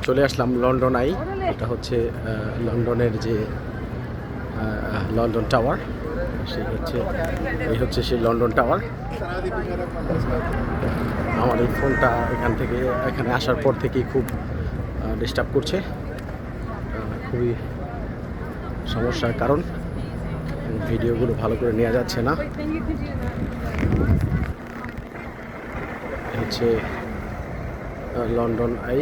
চলে আসলাম London I. এটা হচ্ছে লন্ডনের যে লন্ডন টাওয়ার, এই হচ্ছে সেই লন্ডন টাওয়ার। আমার এই ফোনটা এখানে আসার পর থেকেই খুব ডিস্টার্ব করছে, খুবই সমস্যার কারণ ভিডিওগুলো ভালো করে নেওয়া যাচ্ছে না। হচ্ছে লন্ডন আই।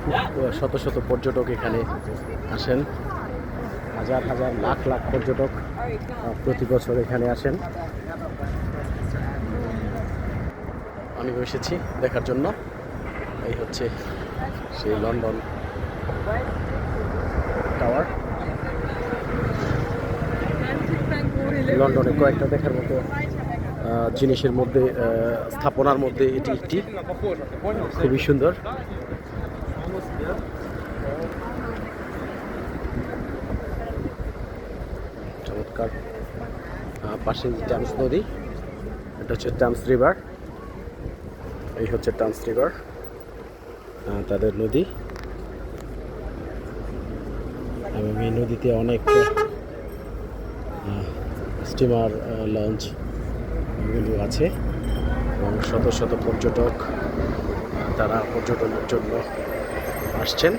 খুব শত শত পর্যটক এখানে আসেন, হাজার হাজার লাখ লাখ পর্যটক প্রতি বছর এখানে আসেন। আমিও এসেছি দেখার জন্য। এই হচ্ছে সেই লন্ডন টাওয়ার। লন্ডনে কয়েকটা দেখার মতো জিনিসের মধ্যে, স্থাপনার মধ্যে এটি একটি, খুবই সুন্দর। চমৎকার। পাশে ট্যামস নদী, এটা হচ্ছে ট্যামস রিভার। এই হচ্ছে ট্যামস রিভার, তাদের নদী। এবং এই নদীতে অনেক স্টিমার, লঞ্চ এগুলো আছে এবং শত শত পর্যটক তারা পর্যটনের জন্য আসছেন।